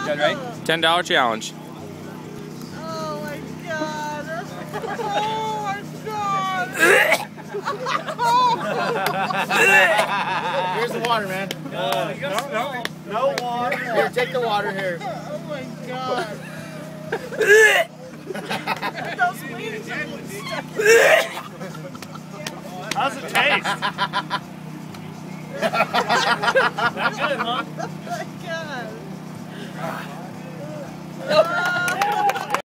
guys ready? $10 challenge. Oh my god. Oh my god. Here's the water, man. No water. Here, take the water here. Oh my god. Those wings are stuck. How's it taste? Not good, huh? Oh my god.